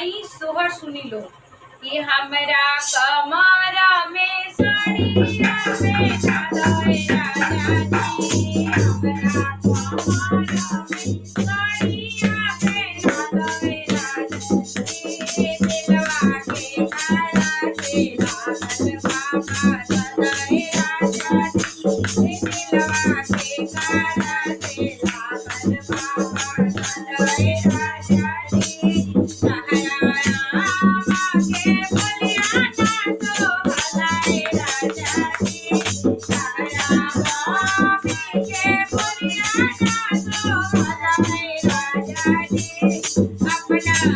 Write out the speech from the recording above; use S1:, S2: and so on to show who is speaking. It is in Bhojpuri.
S1: आई सोहर सुनी लो कि हमरा कमर में साड़िया में डालोए राजा जी हमरा कमर में साड़िया में डालोए राजा जी दिलवा के कारा से लागल बाबा सदाए राजा जी दिलवा के कारा से लागल बाबा सदाए राजा जी अपना